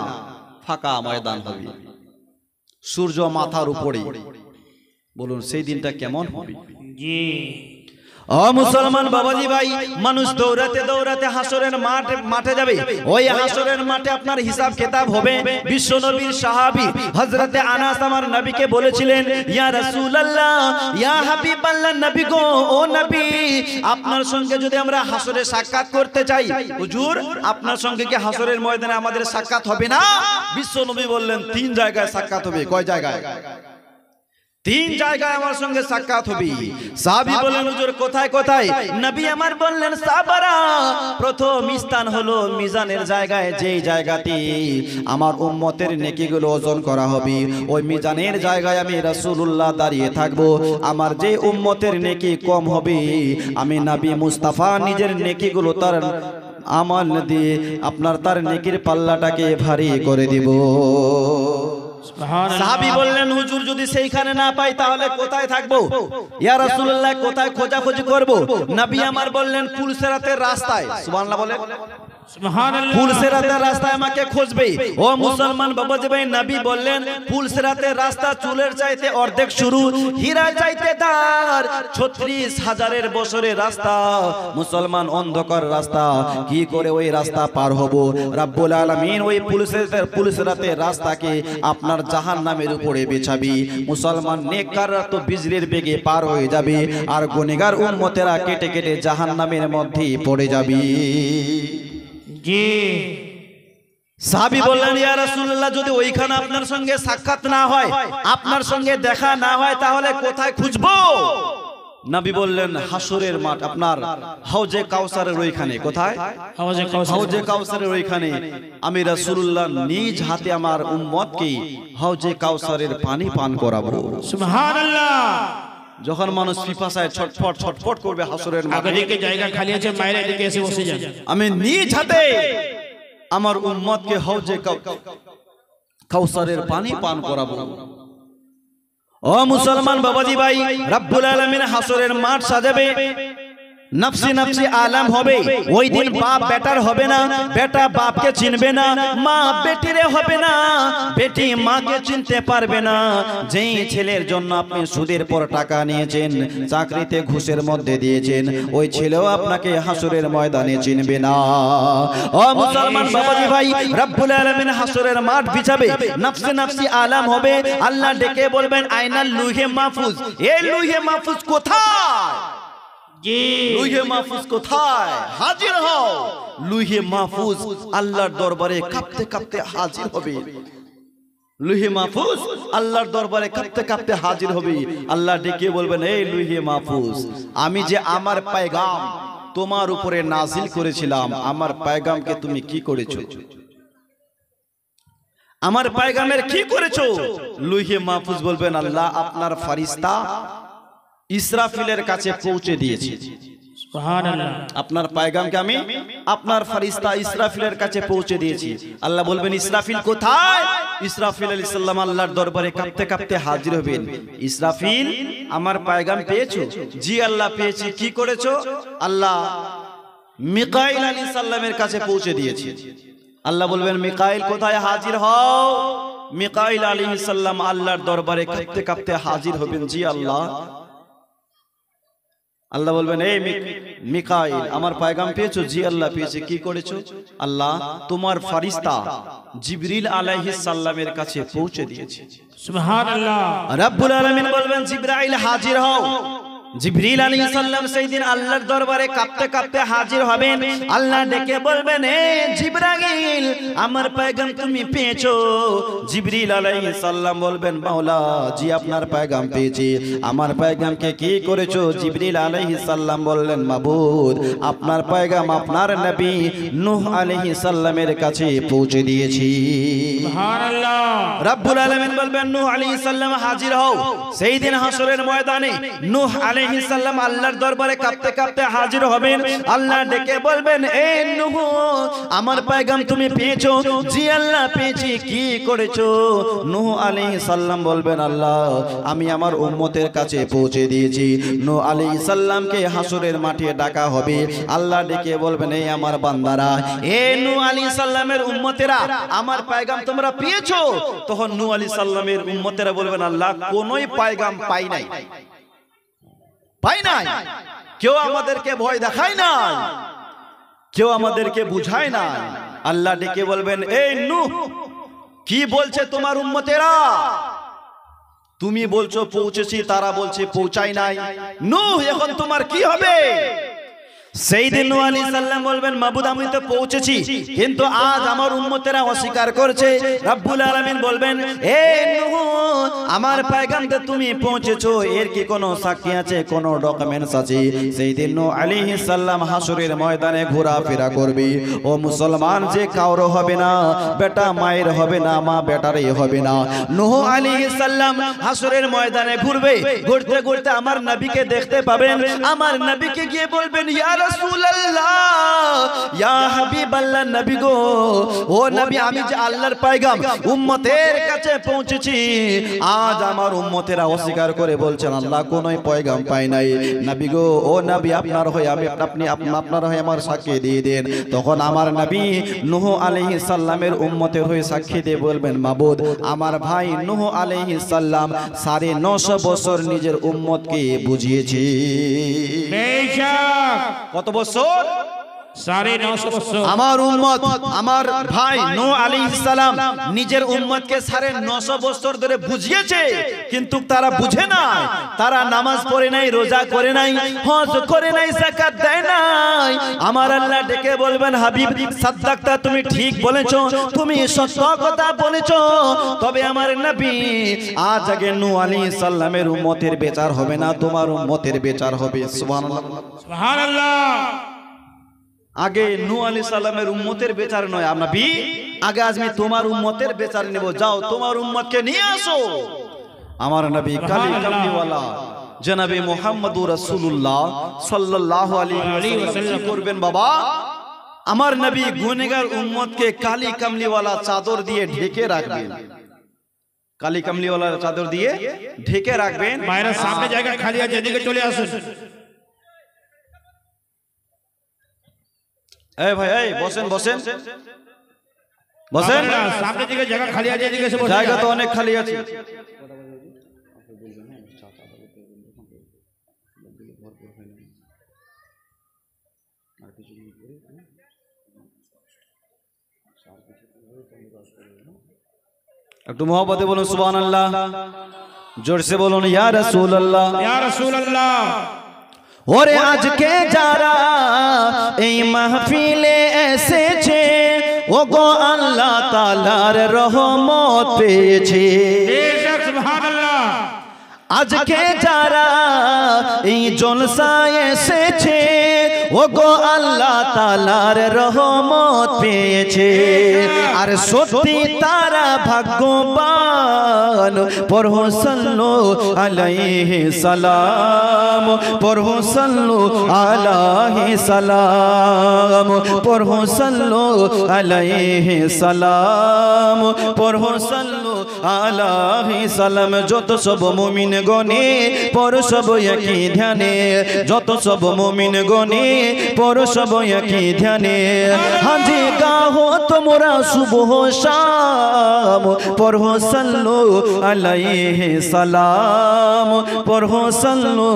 ফাঁকা ময়দান হবে, সূর্য মাথার উপরে। বলুন সেই দিনটা কেমন হবে? জি। ও মুসলমান বাবাজি ভাই, মানুষ দৌড়াতে দৌড়াতে হাসরের মাঠে যাবে। ওই হাসরের মাঠে আপনার হিসাব কিতাব হবে। বিশ্ব নবীর সাহাবী হযরতে আনাস আমার নবীকে বলেছিলেন, ইয়া রাসূলুল্লাহ, ইয়া হাবিবাল্লাহ, নবী গো, ও নবী, আপনার সঙ্গে যদি আমরা হাসরে সাক্ষাৎ করতে চাই, হুজুর আপনার সঙ্গে কি হাসরের ময়দানে আমাদের সাক্ষাৎ হবে না? বিশ্ব নবী বললেন, 3 জায়গায় সাক্ষাৎ হবে। কয় জায়গায়? 3 জায়গায় আমার সঙ্গে সাক্ষাৎ হবে। সাহাবী বললেন, হুজুর কোথায় কোথায়? নবী আমার বললেন, সাবারা, প্রথম স্থান হলো মিজানের জায়গায়, যেই জায়গাতে আমার উম্মতের নেকিগুলো ওজন করা হবে। ওই মিজানের জায়গায় আমি রাসূলুল্লাহ দাঁড়িয়ে থাকব। আমার যে উম্মতের নেকি কম হবে, আমি নবী মুস্তাফা নিজের নেকিগুলো তার আমল দিয়ে আপনার তার নেকির পাল্লাটাকে ভারী করে দিব। সাহাবী বললেন, হুজুর যদি সেইখানে না পাই তাহলে কোথায় থাকবো? ইয়া রাসূলুল্লাহ কোথায় খোঁজাখুঁজি করব? নবী আমার বললেন, ফুলসেরাতের রাস্তায়। সুবহানাল্লাহ বলে। সুবহানাল্লাহ। ফুলসেরাতের রাস্তায় আমাকে খুঁজবে। ও মুসলমান বাবাজি ভাই, নবী বললেন, ফুলসেরাতের রাস্তা চুলের চাইতে অর্ধেক শুরু, হীরা চাইতে দার, ৩৬,০০০ বছরের রাস্তা। মুসলমান অন্ধকার রাস্তা, কি করে ওই রাস্তা পার হব? রব্বুল আলামিন ওই ফুলসেরাতের রাস্তাকে আপনার জাহান্নামের উপরে বিছাবি। মুসলমান নেককাররা তো বিজলির বেগে পার হয়ে যাবে, আর গুনাহগার উম্মতেরা কেটে কেটে জাহান্নামের মধ্যে পড়ে যাবে। জি। সাহাবী বললেন, ইয়া রাসূলুল্লাহ যদি ওইখানে আপনার সঙ্গে সাক্ষাৎ না হয়, আপনার সঙ্গে দেখা না হয়, তাহলে কোথায় খুঁজবো? নবী বললেন, হাসরের মাঠ, আপনার হাউজে কাউসারের ওইখানে। কোথায়? হাউজে কাউসারের ওইখানে আমি রাসূলুল্লাহ নিজ হাতে আমার উম্মতকে হাউজে কাউসারের পানি পান করাবো। সুবহানাল্লাহ। যখন মানুষ পিপাসায় ছটফট ছটফট করবে হাসরের মাঠে, আগে জায়গা খালি আছে, মায়ের এদিকে এসে বসে যান। আমি নিজ হাতে আমার উম্মতকে হাউজে কাউসারের পানি পান করাবো। ও মুসলমান বাবাজি ভাই, রব্বুল আলামিন হাসরের মাঠ সাজাবে, নফসি নফসি আলাম হবে। ওই দিন বাপ বেটার হবে না, বেটা বাপকে চিনবে না, মা বেটিরে হবে না, বেটি মাকে চিনতে পারবে না। যেই ছেলের জন্য আপনি সুদের পর টাকা নিয়েছেন, চাকরিতে ঘুষের মধ্যে দিয়েছেন, ওই ছেলেও আপনাকে হাসরের ময়দানে চিনবে না। ও মুসলমান বাবাজি ভাই, রব্বুল আলামিন হাসরের মাঠ বিছাবে, নফসি নফসি আলাম হবে। আল্লাহ ডেকে বলবেন, আইনাল লুহে মাহফুজ, এই লুহে মাহফুজ কোথায়? লুহে মাহফুজ কোথায়? হাজির হও। লুহে মাহফুজ আল্লাহর দরবারে কাঁপতে কাঁপতে হাজির হবে। লুহে মাহফুজ আল্লাহর দরবারে কাঁপতে কাঁপতে হাজির হবে। আল্লাহ ডেকে বলবেন, এই লুহে মাহফুজ, আমি যে আমার পয়গাম তোমার উপরে নাজিল করেছিলাম, আমার পয়গামকে তুমি কি করেছো? আমার পয়গামের কি করেছো? লুহে মাহফুজ বলবেন, আল্লাহ আপনার ফেরেশতা ইসরাফিলের কাছে পৌঁছে দিয়েছি। সুবহানাল্লাহ। আপনার পয়গামকে আমি আপনার ফেরেশতা ইসরাফিলের কাছে পৌঁছে দিয়েছি। আল্লাহ বলবেন, ইসরাফিল কোথায়? ইসরাফিল আলাইহিস সালাম আল্লাহর দরবারে কাঁপতে কাঁপতে হাজির হবেন। ইসরাফিল, আমার পয়গাম পেয়েছো? জি আল্লাহ পেয়েছি। কি করেছো? আল্লাহ মিকাইল আলাইহিস সালামের কাছে পৌঁছে দিয়েছি। আল্লাহ বলবেন, মিকাইল কোথায়? হাজির হও। মিকাইল আলাইহিস সালাম আল্লাহর দরবারে কাঁপতে কাঁপতে হাজির হবেন। জি আল্লাহ আল্লাহ বলবেন এই মিকাইল আমার পয়গাম পেয়েছো? জি আল্লাহ পেয়েছি। কি করেছো? আল্লাহ তোমার ফেরেশতা জিবরিল আলাইহিস সালামের কাছে পৌঁছে দিয়েছে। সুবহানাল্লাহ। রব্বুল আলামিন বলবেন জিবরাইল হাজির হও। জিবরিল আলাইহিস সালাম সেই দিন আল্লাহর দরবারে কাঁপতে কাঁপতে হাজির হবেন। আল্লাহ ডেকে বলবেন হে জিবরাইল আমার পয়গাম তুমি পেয়েছো? জিবরিল আলাইহিস সালাম বলবেন মাওলা জি আপনার পয়গাম পেয়েছি। আমার পয়গামকে কি করেছো? জিবরিল আলাইহিস সালাম বললেন মাবুদ আপনার পয়গাম আপনার নবী নূহ আলাইহিস সালামের কাছে পৌঁছে দিয়েছি। সুবহানাল্লাহ। রব্বুল আলামিন বলবেন নূহ আলাইহিস সালাম হাজির হও। সেই দিন হাসরের ময়দানে নূহ আলাইহিস সালাম আল্লাহর দরবারে কাঁপতে কাঁপতে হাজির হবেন। আল্লাহ ডেকে বলবেন এ নূহ আমার পয়গাম তুমি পেয়েছো? জি আল্লাহ পেয়েছি। কি করেছো? নূহ আলাইহিস সালাম বলবেন আল্লাহ আমি আমার উম্মতের কাছে পৌঁছে দিয়েছি। নূহ আলাইহিস সালামকে হাসরের মাঠে ডাকা হবে। আল্লাহ ডেকে বলবেন এই আমার বান্দারা এ নূহ আলাইহিস সালামের উম্মতেরা আমার পয়গাম তোমরা পেয়েছো? তখন নূহ আলাইহিস সালামের উম্মতেরা বলবেন আল্লাহ কোনোই পয়গাম পাই নাই, পাই নাই। কেউ আমাদেরকে ভয় দেখায় নাই, কেউ আমাদেরকে বুঝায় নাই। আল্লাহ ডেকে বলবেন এই নূহ কি বলছে তোমার উম্মতেরা? তুমি বলছো পৌঁছেছি, তারা বলছে পৌঁছায় নাই। নূহ এখন তোমার কি হবে? সেই দিন নূহ আলাইহিস সালাম বলবেন মাবুদ আমি তো পৌঁছেছি, কিন্তু আজ আমার উম্মতেরা অস্বীকার করছে। রব্বুল আলামিন বলবেন এ নূহ আমার পয়গামতে তুমি পৌঁছেছো এর কি কোনো সাক্ষী আছে, কোনো ডকুমেন্টস আছে? সেই দিন নূহ আলাইহিস সালাম হাসরের ময়দানে ঘোরাফেরা করবে। ও মুসলমান যে কাউরো হবে না, বেটা মায়ের হবে না, মা বেটারই হবে না। নূহ আলাইহিস সালাম হাসরের ময়দানে ঘুরবে, ঘুরতে ঘুরতে আমার নবীকে দেখতে পাবেন। আমার নবীকে গিয়ে বলবেন ইয়া রাসূলুল্লাহ ইয়া হাবিবাল্লাহ নবী গো ও নবী আমি যে আল্লাহর পয়গাম উম্মতের কাছে পৌঁছেছি, আজ আমার উম্মতেরা অস্বীকার করে বলছেন আল্লাহ কোনোই পয়গাম পাই নাই। নবী গো ও নবী আপনার হয়ে আপনি আপনার হয়ে আমার সাক্ষী দিয়ে দেন। তখন আমার নবী নূহ আলাইহিস সালামের উম্মতের হয়ে সাক্ষী দিয়ে বলবেন মাবুদ আমার ভাই নূহ আলাইহিস সালাম 950 বছর নিজের উম্মতকে বুঝিয়েছে। বেশক কত বছর? 950 বছর। আমার উম্মত আমার ভাই নূহ আলাইহিস সালাম নিজের উম্মতকে 950 বছর ধরে বুঝিয়েছে, কিন্তু তারা বুঝে না। তারা নামাজ পড়ে নাই, রোজা করে নাই, হজ করে নাই, যাকাত দেয় নাই। আমার আল্লাহ ডেকে বলবেন হাবিব সাদ্দাকতা তুমি ঠিক বলেছো, তুমি সত্য কথা বলেছো। তবে আমার নবী আজ আগে নূহ আলাইহিস সালামের উম্মতের বিচার হবে না, তোমার উম্মতের বিচার হবে। সুবহানাল্লাহ সুবহানাল্লাহ। আগে নূহ আলাইহিস সালামের উম্মতের বিচার নয় নবী, আগে আমি তোমার উম্মতের বিচার নেব। যাও তোমার উম্মতকে নিয়ে আসো। আমার নবী কালিমাওয়ালা জনাবে মুহাম্মদুর রাসূলুল্লাহ সাল্লাল্লাহু আলাইহি ওয়াসাল্লাম করবেন বাবা আমার নবী গুনাহগার উম্মতকে কালি কামলিওয়ালা চাদর দিয়ে ঢেকে রাখবেন। কালি কামলিওয়ালা চাদর দিয়ে ঢেকে রাখবেন। মায়েরা সামনে জায়গা খালি আছে, এদিকে চলে আসুন। এই ভাই এই বসেন বসেন বসেন। সামনে দিকে জায়গা খালি আছে, এদিকে এসে বসুন। জায়গা তো অনেক খালি আছে। একটু মোহব্বতে বলুন সুবহানাল্লাহ, জোরসে বলুন ইয়া রাসূলুল্লাহ ইয়া রাসূলুল্লাহ। ওরে আজকে যারা এই মাহফিলে এসেছে ও গো আল্লাহ তাআলার রহমত পেয়েছে। বেশক সুবহানাল্লাহ। আজকে যারা এই জলসায় এসেছে ও গো আল্লাহ তাআলার রহমত পেয়েছে। আর সত্যি তারা ভাগ্যবান। পড়ো সাল্লু আলাইহি সালাম, পড়ো সাল্লু আলাইহি সালাম, পড়ো সাল্লু আলাইহি সালাম, পড়ো সাল্লু আলাইহি সালাম। যত সব মুমিন গনে পড়ো সব একই ধ্যানে, যত সব মুমিন গনে পরশব একই ধ্যানে হাজি গাহো তোমরা সুবহ শাম পড়ো সাল্লু আলাইহি সালাম পড়ো সাল্লু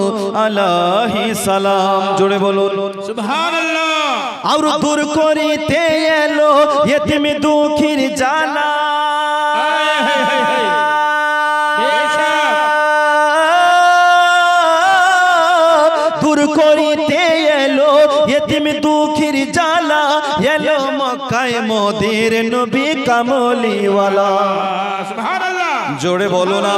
আলাইহি সালাম জোরে বলুন সুবহানাল্লাহ। আর দূর করিতে এলো ইতিম দুঃখীর জ্বালা দূর করিতে এলো ইতিম দুঃখীর জ্বালা এলো মক্কায় মোদের নবী কামলিওয়ালা সুবহানাল্লাহ। জোরে বলো না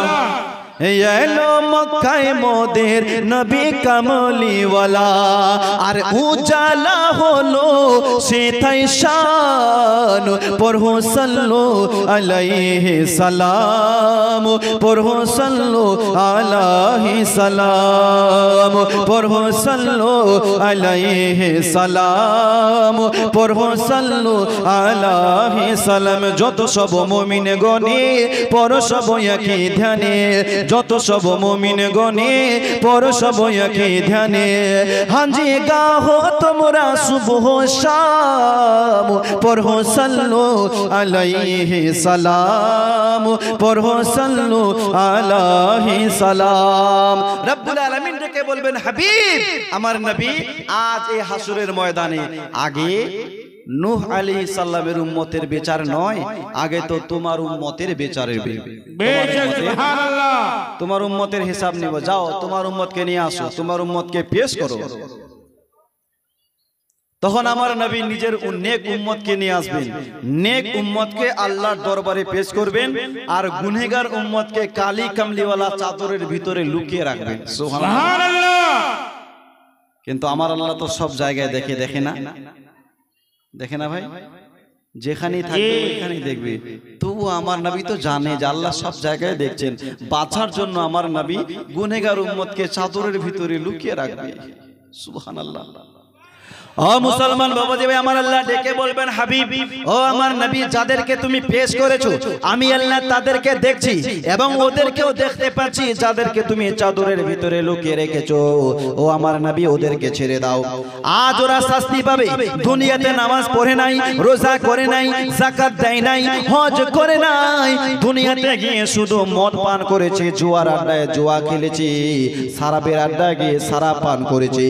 এলো মক্কায় মোদের নবী কামলিওয়ালা আর উজালা হলো সেথায় শান পড়ো সাল্লু আলাইহি সালাম পড়ো সাল্লু আলাইহি সালাম পড়ো সাল্লু আলাইহি সালাম পড়ো সাল্লু আলাইহি সালাম যত সব মুমিন গণে পড়ো সব একই ধ্যানে যত সব মুমিন গণে পড়ো সব একই ধ্যানে হাজি গাহো তোমরা সুবহ শাম পড়ো সাল্লু আলাইহি সালাম পড়ো সাল্লু আলাইহি সালাম রব্বুল আলামিন ডেকে বলবেন হাবিব আমার নবী আজ এই হাসরের ময়দানে আগে নূহ আলাইহিস সালামের উম্মতের বিচার নয় আগে তো তোমার উম্মতের বিচারের বেশক সুবহানাল্লাহ। তোমার উম্মতের হিসাব নিব যাও তোমার উম্মতকে নিয়ে আসো তোমার উম্মতকে পেশ করো তখন আমার নবী নিজের নেক উম্মতকে নিয়ে আসবেন নেক উম্মতকে আল্লাহর দরবারে পেশ করবেন আর গুনাহগার উম্মতকে কালি কামলিওয়ালা চাদরের ভিতরে লুকিয়ে রাখবেন সুবহানাল্লাহ। কিন্তু আমার আল্লাহ তো সব জায়গায় দেখে না দেখে না ভাই যেখানেই থাকবে ওইখানেই দেখবে তবু আমার নবী তো জানে যে আল্লাহ সব জায়গায় দেখছেন বাঁচার জন্য আমার নবী গুনাহগার উম্মতকে চাদরের ভিতরে লুকিয়ে রাখবে সুবহানাল্লাহ ও মুসলমান বাবাজি ভাই আমার আল্লাহ ডেকে বলবেন হাবিব ও আমার নবী যাদেরকে তুমি পেশ করেছো আমি আল্লাহ তাদেরকে দেখছি এবং ওদেরকেও দেখতে পাচ্ছি যাদেরকে তুমি চাদরের ভিতরে লুকিয়ে রেখেছো ও আমার নবী ওদেরকে ছেড়ে দাও আজ ওরা শাস্তি পাবে দুনিয়াতে নামাজ পড়ে নাই রোজা করে নাই যাকাত দেয় নাই হজ করে নাই দুনিয়াতে গিয়ে শুধু মদ পান করেছে জুয়ার আড্ডায় জুয়া খেলেছে সারাবের আড্ডায় গিয়ে সারা পান করেছে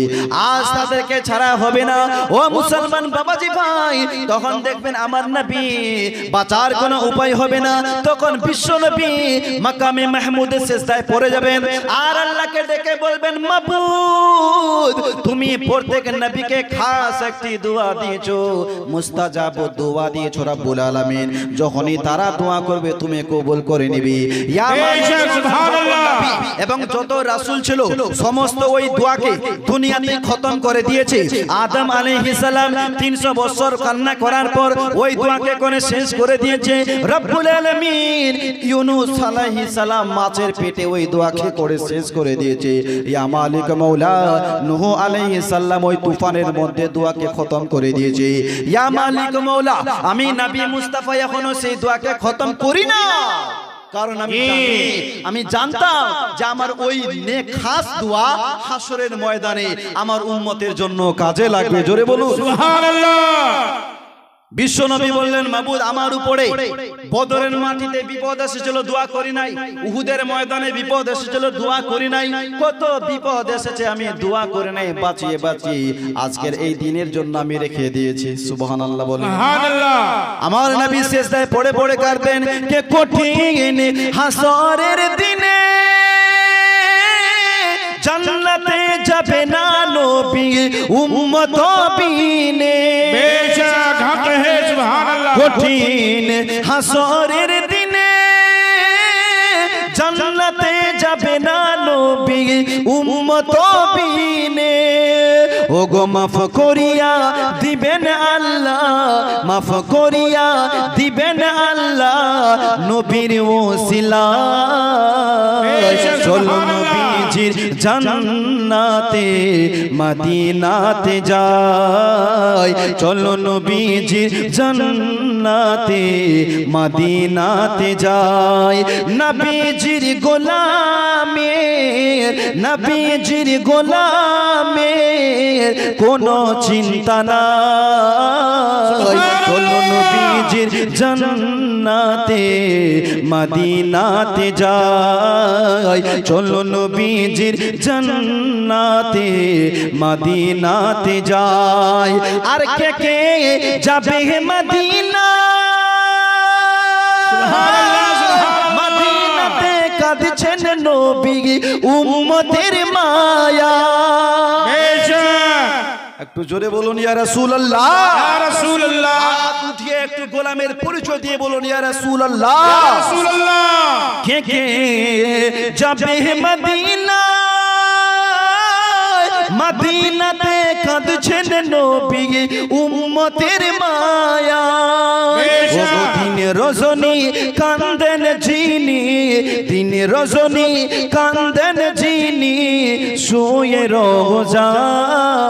আজ তাদেরকে ছাড়া হবে না ও মুসলমান বাবাজি ভাই তখন দেখবেন আমার নবী বাঁচার কোনো উপায় হবে না তখন বিশ্ব নবী মাকামে মাহমুদের সিজদায় পড়ে যাবেন আর আল্লাহকে ডেকে বলবেন মাবুদ তুমি প্রত্যেক নবীকে খাস একটি দোয়া দিয়েছো মুস্তাজাব দোয়া দিয়েছো রব্বুল আলামিন যখনই তারা দোয়া করবে তুমি কবুল করে নিবি ইয়া বেশক সুবহানাল্লাহ। এবং যত রাসূল ছিল সমস্ত ওই দোয়াকে দুনিয়াতে খতম করে দিয়েছে আদম আলাইহিস সালাম 300 বছর কান্না করার পর ওই দোয়াকে কোনে শেষ করে দিয়েছে রব্বুল আলামিন ইউনূস আলাইহিস সালাম মাছের পেটে ওই দোয়াকে করে শেষ করে দিয়েছে ইয়া মালিক মাওলা নূহ আলাইহিস সালাম ওই তুফানের মধ্যে দোয়াকে খতম করে দিয়েছে ইয়া মালিক মাওলা আমি নবী মুস্তাফা এখনো সেই দোয়াকে খতম করি না কারণ আমি জানতাম যে আমার ওই নেক খাস দোয়া হাসরের ময়দানে আমার উম্মতের জন্য কাজে লাগবে জোরে বলুন সুবহানাল্লাহ। বিশ্ব নবী বললেন মাবুদ আমার উপরে বদরের মাটিতে বিপদ এসেছিল দোয়া করি নাই উহুদের ময়দানে বিপদ এসেছিল দোয়া করি নাই কত বিপদ এসেছে আমি দোয়া করে নাই বাঁচিয়ে আজকের এই দিনের জন্য আমি রেখে দিয়েছি সুবহানাল্লাহ বলেন সুবহানাল্লাহ। আমার নবী সিজদায় পড়ে পড়ে কাঁদতেন কে কঠিন হাসরের দিনে জান্নাতে যাবে না নবী উম্মত বিনে বেশক হক হে সুবহানাল্লাহ। কঠিন হাসরের দিনে জান্নাতে যাবে না নবী উম্মত বিনে ওগো মাফ করিয়া দিবেন আল্লাহ মাফ করিয়া দিবেন আল্লাহ নবীর ওসিলা চলো নবীজির জান্নাতে মদিনাতে যাই চলো নবীজির জান্নাতে মদিনাতে যাই নবীজির গোলামের নবীজির গোলামের কোনো চিন্তা নাই চলো নবীজির জান্নাতে মদিনাতে যাই চলো নবীজির জান্নাতে মদিনাতে যাই আর কে কে যাবে মদিনা মদিনাতে কাঁদছেন নবী উম্মতের মায়া একটু জোরে বলুন ইয়া রাসূলুল্লাহ ইয়া রাসূলুল্লাহ হাত উঠিয়ে একটু গোলামের পরিচয় দিয়ে বলুন ইয়া রাসূলুল্লাহ ইয়া রাসূলুল্লাহ কে কে যাবে মদিনা মদিনাতে কাঁদছেন নবী উম্মতের মায়া ও দিন রজনী কান্দেন যিনি দিন রজনী কান্দেন যিনি শুয়ে রোজায়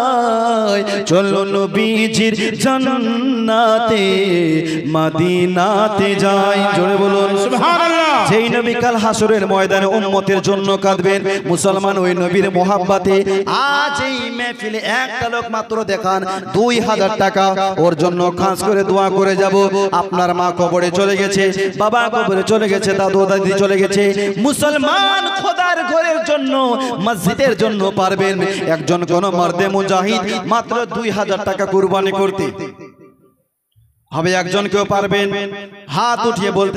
চলো নবীজির জান্নাতে মদিনাতে যাই জোরে বলুন সুবহানাল্লাহ যেই নবী কাল হাসরের ময়দানে উম্মতের জন্য কাঁদবেন মুসলমান ওই নবীর মোহাব্বতে আজ এই মেহফিলে একটা লোক মাত্র দেখান 2000 টাকা ওর জন্য খাস করে দোয়া করে যাব আপনার মা কবরে চলে গেছে বাবা কবরে চলে গেছে দাদু দাদি চলে গেছে মুসলমান খোদার ঘরের জন্য মসজিদের জন্য পারবেন একজন কোন মর্দে মুজাহিদ মাত্র 2000 টাকা কুরবানি করতে হবে একজন কেউ পারবেন হাত উঠিয়ে বলতে